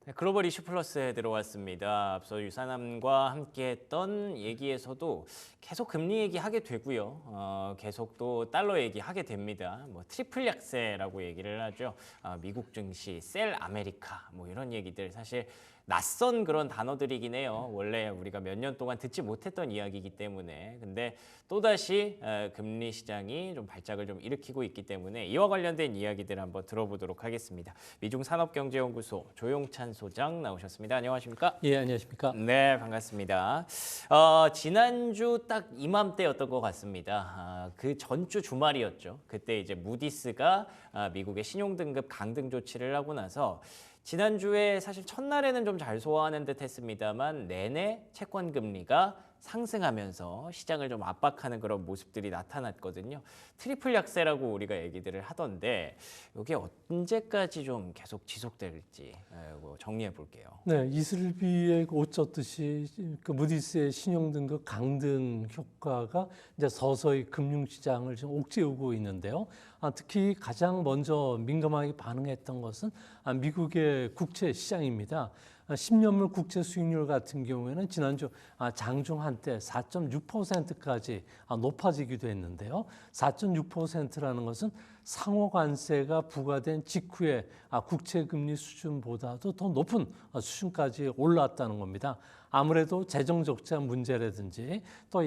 네, 글로벌 이슈 플러스에 들어왔습니다. 앞서 유산함과 함께했던 얘기에서도 계속 금리 얘기하게 되고요. 계속 또 달러 얘기하게 됩니다. 뭐 트리플 약세라고 얘기를 하죠. 미국 증시, 셀 아메리카 뭐 이런 얘기들 사실 낯선 그런 단어들이긴 해요. 원래 우리가 몇 년 동안 듣지 못했던 이야기이기 때문에. 근데 또다시 금리 시장이 좀 발작을 좀 일으키고 있기 때문에 이와 관련된 이야기들 한번 들어보도록 하겠습니다. 미중산업경제연구소 조용찬 소장 나오셨습니다. 안녕하십니까? 예, 안녕하십니까? 네, 반갑습니다. 지난주 딱 이맘때였던 것 같습니다. 그 전주 주말이었죠. 그때 이제 무디스가 미국의 신용등급 강등 조치를 하고 나서 지난주에 사실 첫날에는 좀 잘 소화하는 듯 했습니다만 내내 채권 금리가 상승하면서 시장을 좀 압박하는 그런 모습들이 나타났거든요. 트리플 약세라고 우리가 얘기들을 하던데 이게 언제까지 좀 계속 지속될지 정리해 볼게요. 네, 이슬비에 옷 젖듯이 그 무디스의 신용등급 강등 효과가 이제 서서히 금융시장을 좀 옥죄우고 있는데요. 특히 가장 먼저 민감하게 반응했던 것은 미국의 국채 시장입니다. 10년물 국채 수익률 같은 경우에는 지난주 장중 한때 4.6%까지 높아지기도 했는데요. 4.6%라는 것은 상호 관세가 부과된 직후에 국채 금리 수준보다도 더 높은 수준까지 올랐다는 겁니다. 아무래도 재정 적자 문제라든지 또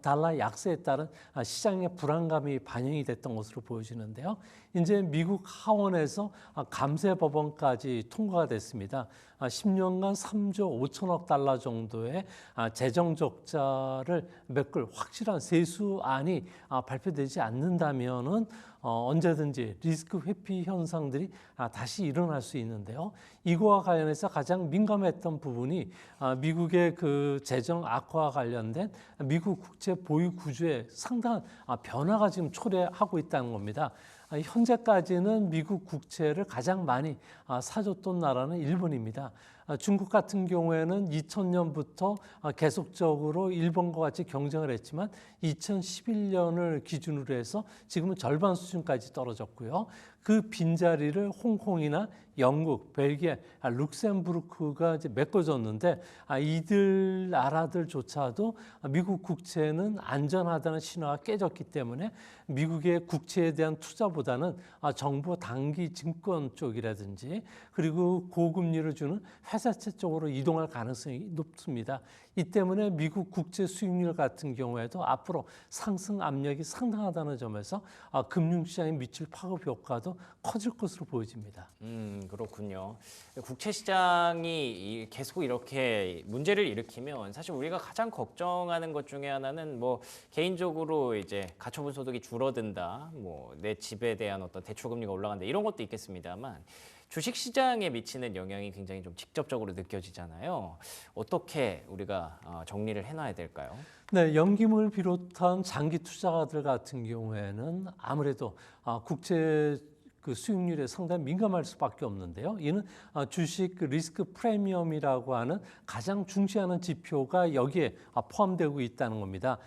달러 약세에 따른 시장의 불안감이 반영이 됐던 것으로 보여지는데요. 이제 미국 하원에서 감세 법안까지 통과가 됐습니다. 10년간 3조 5천억 달러 정도의 재정 적자를 메꿀 확실한 세수안이 발표되지 않는다면은 언제든지 리스크 회피 현상들이 다시 일어날 수 있는데요. 이거와 관련해서 가장 민감했던 부분이 미국의 그 재정 악화와 관련된 미국 국채 보유 구조에 상당한 변화가 지금 초래하고 있다는 겁니다. 현재까지는 미국 국채를 가장 많이 사줬던 나라는 일본입니다. 중국 같은 경우에는 2000년부터 계속적으로 일본과 같이 경쟁을 했지만 2011년을 기준으로 해서 지금은 절반 수준까지 떨어졌고요. 그 빈자리를 홍콩이나 영국, 벨기에, 룩셈부르크가 이제 메꿔줬는데 이들 나라들조차도 미국 국채는 안전하다는 신호가 깨졌기 때문에 미국의 국채에 대한 투자보다는 정부 단기 증권 쪽이라든지 그리고 고금리를 주는 회사채 쪽으로 이동할 가능성이 높습니다. 이 때문에 미국 국채 수익률 같은 경우에도 앞으로 상승 압력이 상당하다는 점에서 금융시장에 미칠 파급 효과도 커질 것으로 보여집니다. 그렇군요. 국채 시장이 계속 이렇게 문제를 일으키면 사실 우리가 가장 걱정하는 것 중에 하나는 뭐 개인적으로 이제 가처분 소득이 줄어든다, 뭐 내 집에 대한 어떤 대출 금리가 올라간다 이런 것도 있겠습니다만 주식 시장에 미치는 영향이 굉장히 좀 직접적으로 느껴지잖아요. 어떻게 우리가 정리를 해놔야 될까요? 네, 연기금을 비롯한 장기 투자가들 같은 경우에는 아무래도 국채 그 수익률에 상당히 민감할 수밖에 없는데요. 이는 주식 리스크 프리미엄이라고 하는 가장 중시하는 지표가 여기에 포함되고 있다는 겁니다.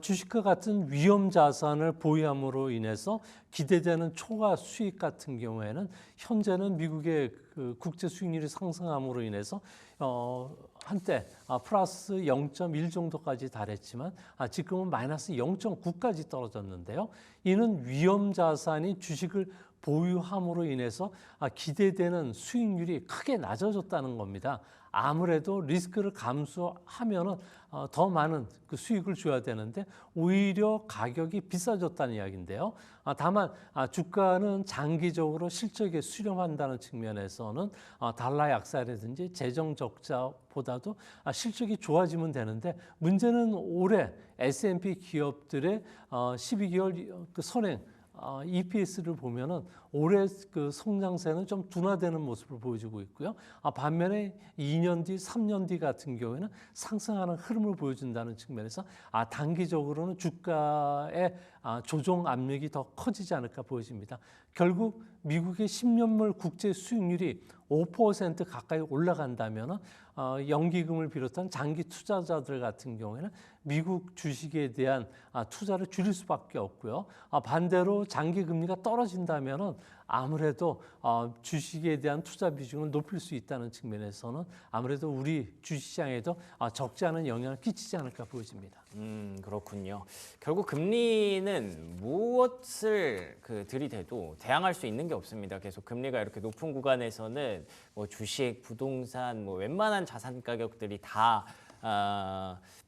주식과 같은 위험 자산을 보유함으로 인해서 기대되는 초과 수익 같은 경우에는 현재는 미국의 그 국제 수익률이 상승함으로 인해서 한때 플러스 0.1 정도까지 달했지만 지금은 마이너스 0.9까지 떨어졌는데요. 이는 위험 자산이 주식을 보유함으로 인해서 기대되는 수익률이 크게 낮아졌다는 겁니다. 아무래도 리스크를 감수하면은 더 많은 그 수익을 줘야 되는데 오히려 가격이 비싸졌다는 이야기인데요. 다만 주가는 장기적으로 실적에 수렴한다는 측면에서는 달러 약세라든지 재정 적자보다도 실적이 좋아지면 되는데 문제는 올해 S&P 기업들의 12개월 그 선행 EPS를 보면은 올해 그 성장세는 좀 둔화되는 모습을 보여주고 있고요. 반면에 2년 뒤, 3년 뒤 같은 경우에는 상승하는 흐름을 보여준다는 측면에서 단기적으로는 주가의 조정 압력이 더 커지지 않을까 보여집니다. 결국 미국의 10년물 국채 수익률이 5% 가까이 올라간다면 연기금을 비롯한 장기 투자자들 같은 경우에는 미국 주식에 대한 투자를 줄일 수밖에 없고요. 반대로 장기 금리가 떨어진다면 아무래도 주식에 대한 투자 비중을 높일 수 있다는 측면에서는 아무래도 우리 주식시장에도 적지 않은 영향을 끼치지 않을까 보여집니다. 그렇군요. 결국 금리는 무엇을 들이대도 대항할 수 있는 게 없습니다. 계속 금리가 이렇게 높은 구간에서는 뭐 주식, 부동산, 뭐 웬만한 자산 가격들이 다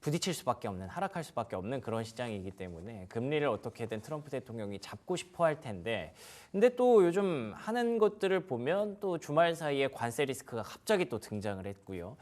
부딪힐 수밖에 없는, 하락할 수밖에 없는 그런 시장이기 때문에 금리를 어떻게든 트럼프 대통령이 잡고 싶어 할 텐데, 근데 또 요즘 하는 것들을 보면 또 주말 사이에 관세 리스크가 갑자기 또 등장을 했고요.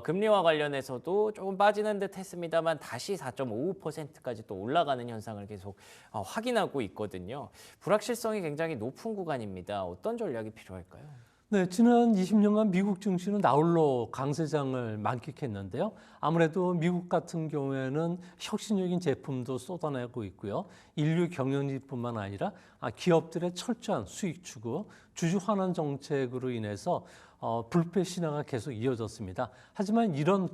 금리와 관련해서도 조금 빠지는 듯 했습니다만 다시 4.55%까지 또 올라가는 현상을 계속 확인하고 있거든요. 불확실성이 굉장히 높은 구간입니다. 어떤 전략이 필요할까요? 네, 지난 20년간 미국 증시는 나홀로 강세장을 만끽했는데요. 아무래도 미국 같은 경우에는 혁신적인 제품도 쏟아내고 있고요. 인류 경영진뿐만 아니라 기업들의 철저한 수익 추구, 주주 환원 정책으로 인해서 불패 신화가 계속 이어졌습니다. 하지만 이런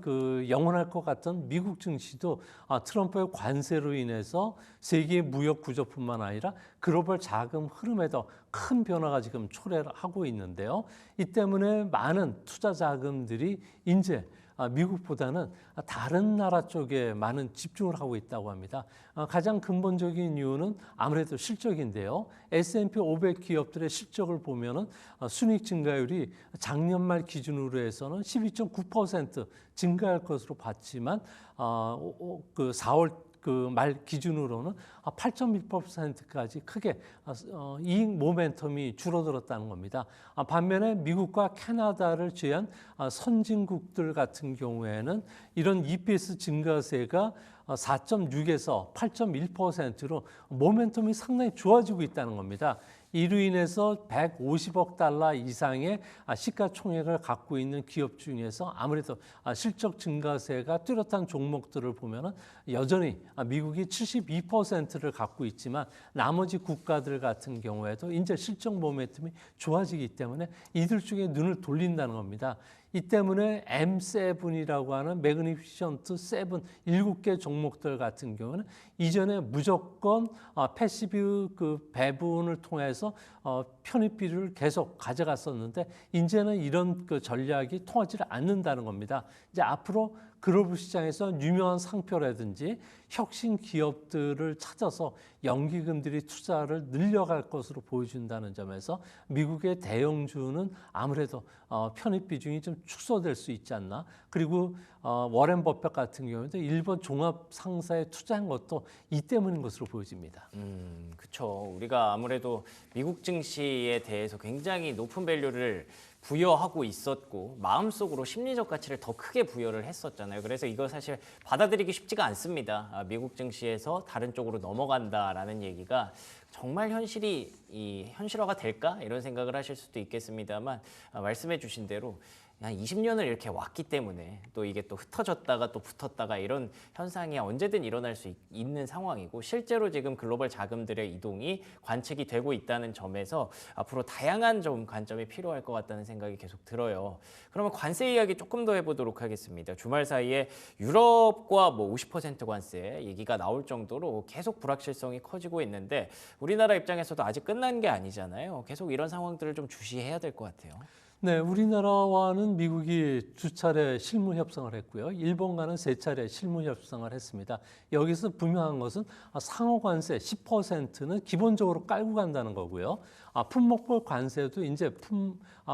영원할 것 같던 미국 증시도 트럼프의 관세로 인해서 세계 무역 구조뿐만 아니라 글로벌 자금 흐름에도 큰 변화가 지금 초래하고 있는데요. 이 때문에 많은 투자 자금들이 이제 미국보다는 다른 나라 쪽에 많은 집중을 하고 있다고 합니다. 가장 근본적인 이유는 아무래도 실적인데요. S&P 500 기업들의 실적을 보면은 순이익 증가율이 작년 말 기준으로 해서는 12.9% 증가할 것으로 봤지만 4월 말 기준으로는 8.1%까지 크게 이익 모멘텀이 줄어들었다는 겁니다. 반면에 미국과 캐나다를 제한 선진국들 같은 경우에는 이런 EPS 증가세가 4.6에서 8.1%로 모멘텀이 상당히 좋아지고 있다는 겁니다. 이로 인해서 150억 달러 이상의 시가총액을 갖고 있는 기업 중에서 아무래도 실적 증가세가 뚜렷한 종목들을 보면은 여전히 미국이 72%를 갖고 있지만 나머지 국가들 같은 경우에도 이제 실적 모멘텀이 좋아지기 때문에 이들 쪽에 눈을 돌린다는 겁니다. 이 때문에 M7이라고 하는 매그니피션트 7, 7개 종목들 같은 경우는 이전에 무조건 패시브 배분을 통해서 편입비를 계속 가져갔었는데 이제는 이런 전략이 통하지 않는다는 겁니다. 이제 앞으로 글로벌 시장에서 유명한 상표라든지 혁신 기업들을 찾아서 연기금들이 투자를 늘려갈 것으로 보여준다는 점에서 미국의 대형주는 아무래도 편입 비중이 좀 축소될 수 있지 않나. 그리고 워렌 버핏 같은 경우에도 일본 종합 상사에 투자한 것도 이 때문인 것으로 보여집니다. 그렇죠. 우리가 아무래도 미국 증시에 대해서 굉장히 높은 밸류를 부여하고 있었고 마음속으로 심리적 가치를 더 크게 부여를 했었잖아요. 그래서 이거 사실 받아들이기 쉽지가 않습니다. 미국 증시에서 다른 쪽으로 넘어간다라는 얘기가 정말 현실화가 될까? 이런 생각을 하실 수도 있겠습니다만 말씀해 주신 대로 한 20년을 이렇게 왔기 때문에 또 이게 또 흩어졌다가 또 붙었다가 이런 현상이 언제든 일어날 수 있는 상황이고 실제로 지금 글로벌 자금들의 이동이 관측이 되고 있다는 점에서 앞으로 다양한 좀 관점이 필요할 것 같다는 생각이 계속 들어요. 그러면 관세 이야기 조금 더 해보도록 하겠습니다. 주말 사이에 유럽과 뭐 50% 관세 얘기가 나올 정도로 계속 불확실성이 커지고 있는데 우리나라 입장에서도 아직 끝난 게 아니잖아요. 계속 이런 상황들을 좀 주시해야 될 것 같아요. 네, 우리나라와는 미국이 2차례 실무 협상을 했고요. 일본과는 3차례 실무 협상을 했습니다. 여기서 분명한 것은 상호 관세 10%는 기본적으로 깔고 간다는 거고요. 품목별 관세도 이제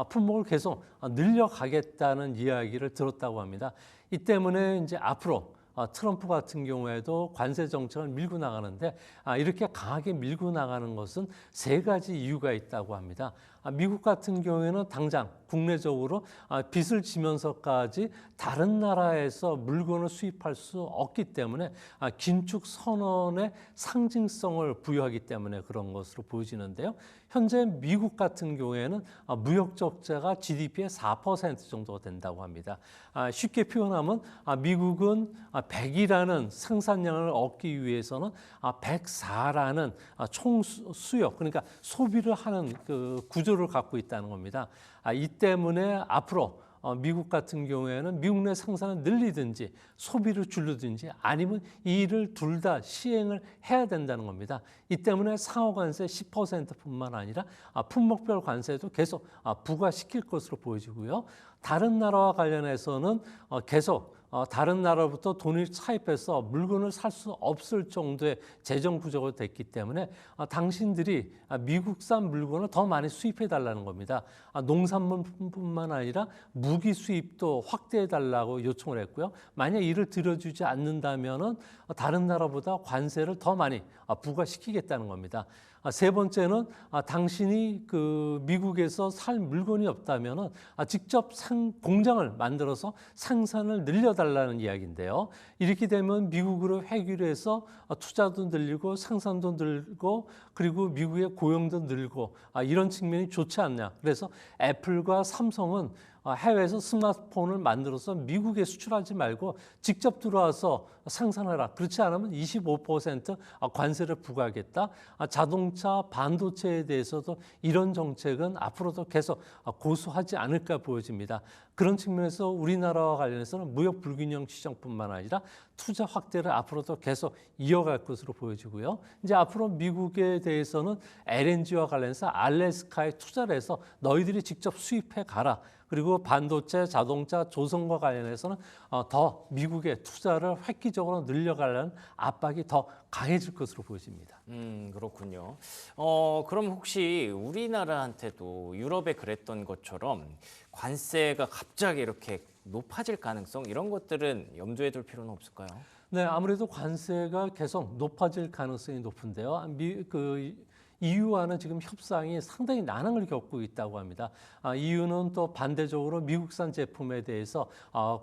품목을 계속 늘려가겠다는 이야기를 들었다고 합니다. 이 때문에 이제 앞으로 트럼프 같은 경우에도 관세 정책을 밀고 나가는데 이렇게 강하게 밀고 나가는 것은 3가지 이유가 있다고 합니다. 미국 같은 경우에는 당장 국내적으로 빚을 지면서까지 다른 나라에서 물건을 수입할 수 없기 때문에 긴축 선언의 상징성을 부여하기 때문에 그런 것으로 보여지는데요. 현재 미국 같은 경우에는 무역 적자가 GDP의 4% 정도가 된다고 합니다. 쉽게 표현하면 미국은 100이라는 생산량을 얻기 위해서는 104라는 총 수요, 그러니까 소비를 하는 그 구조를 갖고 있다는 겁니다. 이 때문에 앞으로 미국 같은 경우에는 미국 내 생산을 늘리든지 소비를 줄이든지 아니면 이 일을 둘 다 시행을 해야 된다는 겁니다. 이 때문에 상호 관세 10%뿐만 아니라 품목별 관세도 계속 부과시킬 것으로 보여지고요. 다른 나라와 관련해서는 계속 다른 나라로부터 돈을 차입해서 물건을 살 수 없을 정도의 재정 구조가 됐기 때문에 당신들이 미국산 물건을 더 많이 수입해 달라는 겁니다. 농산물뿐만 아니라 무기 수입도 확대해 달라고 요청을 했고요. 만약 이를 들어주지 않는다면은 다른 나라보다 관세를 더 많이 부과시키겠다는 겁니다. 세 번째는 당신이 그 미국에서 살 물건이 없다면은 직접 공장을 만들어서 생산을 늘려달라는 이야기인데요. 이렇게 되면 미국으로 회귀를 해서 투자도 늘리고 생산도 늘고 그리고 미국의 고용도 늘고 이런 측면이 좋지 않냐. 그래서 애플과 삼성은 해외에서 스마트폰을 만들어서 미국에 수출하지 말고 직접 들어와서 생산하라. 그렇지 않으면 25% 관세를 부과하겠다. 자동차, 반도체에 대해서도 이런 정책은 앞으로도 계속 고수하지 않을까 보여집니다. 그런 측면에서 우리나라와 관련해서는 무역 불균형 시장뿐만 아니라 투자 확대를 앞으로도 계속 이어갈 것으로 보여지고요. 이제 앞으로 미국에 대해서는 LNG와 관련해서 알래스카에 투자를 해서 너희들이 직접 수입해 가라. 그리고 반도체, 자동차, 조선과 관련해서는 더 미국의 투자를 획기적으로 늘려가려는 압박이 더 강해질 것으로 보여집니다. 그렇군요. 그럼 혹시 우리나라한테도 유럽에 그랬던 것처럼 관세가 갑자기 이렇게 높아질 가능성 이런 것들은 염두에 둘 필요는 없을까요? 네, 아무래도 관세가 계속 높아질 가능성이 높은데요. EU와는 지금 협상이 상당히 난항을 겪고 있다고 합니다. EU는 또 반대적으로 미국산 제품에 대해서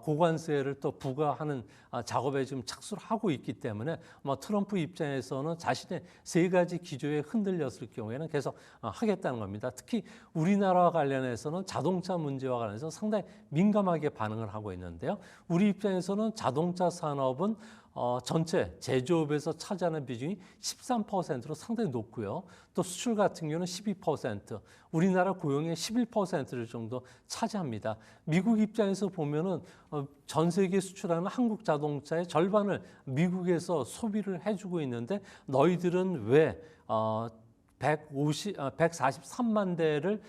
고관세를 또 부과하는 작업에 지금 착수를 하고 있기 때문에 트럼프 입장에서는 자신의 세 가지 기조에 흔들렸을 경우에는 계속 하겠다는 겁니다. 특히 우리나라와 관련해서는 자동차 문제와 관련해서 상당히 민감하게 반응을 하고 있는데요. 우리 입장에서는 자동차 산업은 전체 제조업에서 차지하는 비중이 13%로 상당히 높고요. 또 수출 같은 경우는 12%, 우리나라 고용의 11%를 정도 차지합니다. 미국 입장에서 보면은 전 세계 수출하는 한국 자동차의 절반을 미국에서 소비를 해주고 있는데 너희들은 왜 143만 대를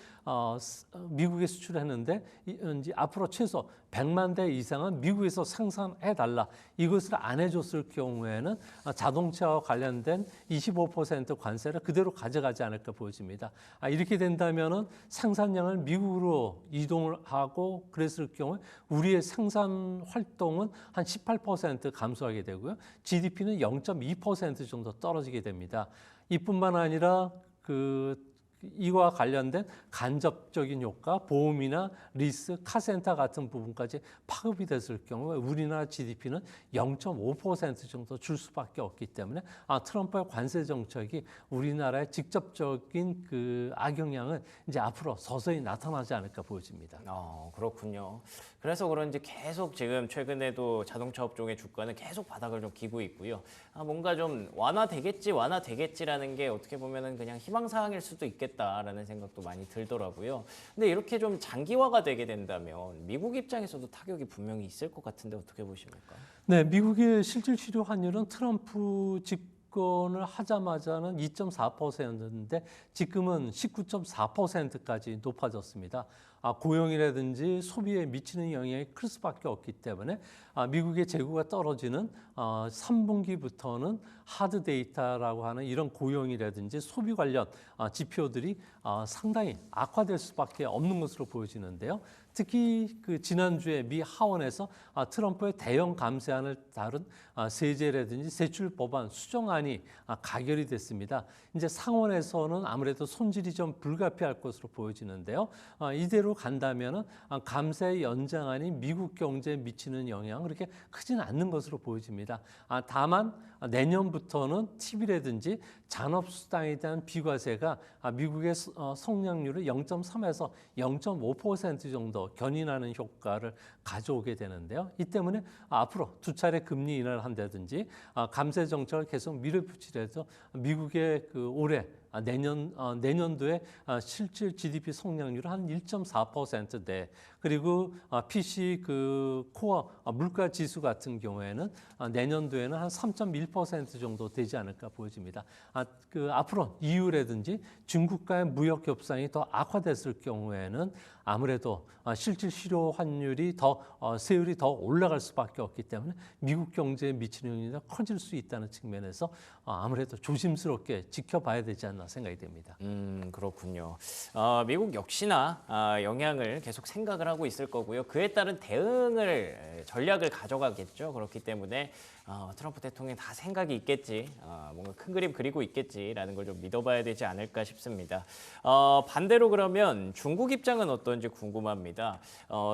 미국에 수출했는데 이제 앞으로 최소 100만 대 이상은 미국에서 생산해달라. 이것을 안 해줬을 경우에는 자동차와 관련된 25% 관세를 그대로 가져가지 않을까 보여집니다. 이렇게 된다면은 생산량을 미국으로 이동을 하고 그랬을 경우에 우리의 생산 활동은 한 18% 감소하게 되고요. GDP는 0.2% 정도 떨어지게 됩니다. 이뿐만 아니라 이와 관련된 간접적인 효과, 보험이나 리스, 카센터 같은 부분까지 파급이 됐을 경우에 우리나라 GDP는 0.5% 정도 줄 수밖에 없기 때문에 트럼프의 관세 정책이 우리나라의 직접적인 악영향은 이제 앞으로 서서히 나타나지 않을까 보여집니다. 그렇군요. 그래서 그런지 계속 지금 최근에도 자동차 업종의 주가는 계속 바닥을 좀 기고 있고요. 뭔가 좀 완화되겠지라는 게 어떻게 보면은 그냥 희망사항일 수도 있겠다라는 생각도 많이 들더라고요. 근데 이렇게 좀 장기화가 되게 된다면 미국 입장에서도 타격이 분명히 있을 것 같은데 어떻게 보십니까? 네, 미국의 실질 실효 환율은 트럼프 집권을 하자마자는 2.4%였는데 지금은 19.4%까지 높아졌습니다. 고용이라든지 소비에 미치는 영향이 클 수밖에 없기 때문에 미국의 재고가 떨어지는 3분기부터는 하드 데이터라고 하는 이런 고용이라든지 소비 관련 지표들이 상당히 악화될 수밖에 없는 것으로 보여지는데요. 특히 지난주에 미 하원에서 트럼프의 대형 감세안을 다룬 세제라든지 세출 법안 수정안이 가결이 됐습니다. 이제 상원에서는 아무래도 손질이 좀 불가피할 것으로 보여지는데요. 이대로 간다면은 감세 연장안이 미국 경제에 미치는 영향은 그렇게 크지는 않는 것으로 보여집니다. 다만 내년부터는 TV라든지 잔업수당에 대한 비과세가 미국의 성장률을 0.3에서 0.5% 정도 견인하는 효과를 가져오게 되는데요. 이 때문에 앞으로 두 차례 금리 인하를 한다든지 감세 정책을 계속 밀어붙이더라도 미국의 올해 내년도에 실질 GDP 성장률은 한 1.4%대 그리고 PC 그 코어 물가 지수 같은 경우에는 내년도에는 한 3.1% 정도 되지 않을까 보여집니다. 그 앞으로 EU라든지 중국과의 무역 협상이 더 악화됐을 경우에는 아무래도 실질 실효 환율이 세율이 더 올라갈 수밖에 없기 때문에 미국 경제에 미치는 영향이 커질 수 있다는 측면에서 아무래도 조심스럽게 지켜봐야 되지 않나 생각이 됩니다. 그렇군요. 미국 역시나 영향을 계속 생각을 하고 있을 거고요. 그에 따른 전략을 가져가겠죠. 그렇기 때문에 트럼프 대통령이 다 생각이 있겠지, 뭔가 큰 그림 그리고 있겠지라는 걸 좀 믿어봐야 되지 않을까 싶습니다. 반대로 그러면 중국 입장은 어떤지 궁금합니다.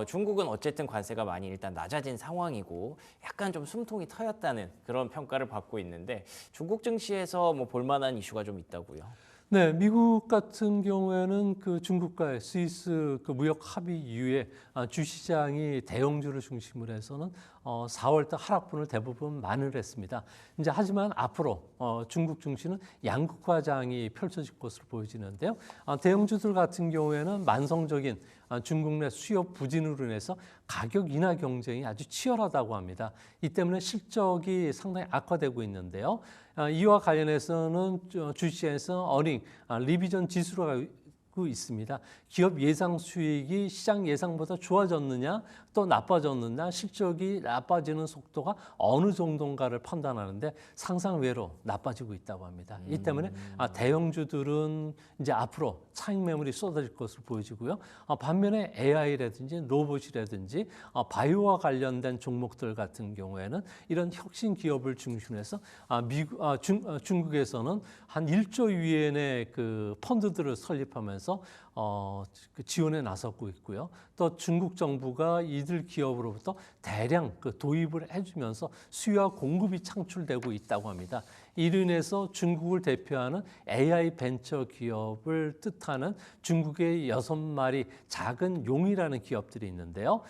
중국은 어쨌든 관세가 많이 일단 낮아진 상황이고 약간 좀 숨통이 트였다는 그런 평가를 받고 있는데 중국 증시에서 뭐 볼만한 이슈가 좀 있다고요? 네, 미국 같은 경우에는 그 중국과의 스위스 그 무역 합의 이후에 주시장이 대형주를 중심으로 해서는 4월달 하락분을 대부분 만회했습니다. 이제 하지만 앞으로 중국 증시는 양극화장이 펼쳐질 것으로 보여지는데요. 대형주들 같은 경우에는 만성적인 중국 내 수요 부진으로 인해서 가격 인하 경쟁이 아주 치열하다고 합니다. 이 때문에 실적이 상당히 악화되고 있는데요. 이와 관련해서는 주시장에서 어닝 리비전 지수가 있습니다. 기업 예상 수익이 시장 예상보다 좋아졌느냐 또 나빠졌느냐 실적이 나빠지는 속도가 어느 정도인가를 판단하는데 상상외로 나빠지고 있다고 합니다. 이 때문에 대형주들은 이제 앞으로 차익 매물이 쏟아질 것으로 보여지고요. 반면에 AI라든지 로봇이라든지 바이오와 관련된 종목들 같은 경우에는 이런 혁신 기업을 중심으로 해서 중국에서는 한 1조 위엔의 그 펀드들을 설립하면서 그 지원에 나섰고 있고요. 또 중국 정부가 이들 기업으로부터 대량 그 도입을 해주면서 수요와 공급이 창출되고 있다고 합니다. 이로 인해서 중국을 대표하는 AI 벤처 기업을 뜻하는 중국의 6마리 작은 용이라는 기업들이 있는데요.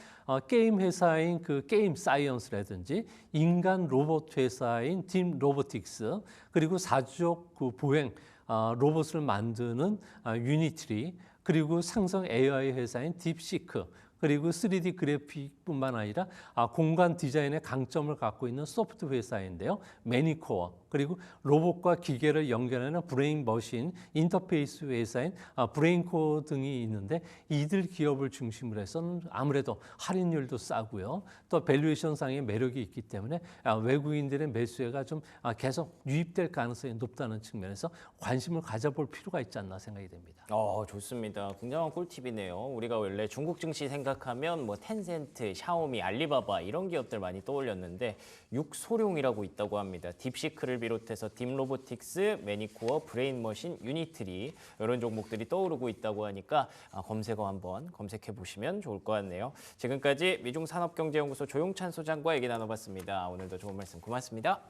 게임 회사인 그 게임 사이언스라든지 인간 로봇 회사인 딥 로보틱스 그리고 사주적 그 보행 로봇을 만드는 유니트리 그리고 상성 AI 회사인 딥시크 그리고 3D 그래픽뿐만 아니라 공간 디자인의 강점을 갖고 있는 소프트 회사인데요. 매니코어 그리고 로봇과 기계를 연결하는 브레인 머신 인터페이스 회사인 브레인코어 등이 있는데 이들 기업을 중심으로 해서는 아무래도 할인율도 싸고요. 또 밸류에이션상의 매력이 있기 때문에 외국인들의 매수가 좀 계속 유입될 가능성이 높다는 측면에서 관심을 가져볼 필요가 있지 않나 생각이 됩니다. 좋습니다. 굉장한 꿀팁이네요. 우리가 원래 중국 증시 생각하면 뭐 텐센트, 샤오미, 알리바바 이런 기업들 많이 떠올렸는데 육소룡이라고 있다고 합니다. 딥시크를 비롯해서 딥로보틱스, 매니코어, 브레인머신, 유니트리 이런 종목들이 떠오르고 있다고 하니까 검색어 한번 검색해 보시면 좋을 것 같네요. 지금까지 미중산업경제연구소 조용찬 소장과 얘기 나눠봤습니다. 오늘도 좋은 말씀 고맙습니다.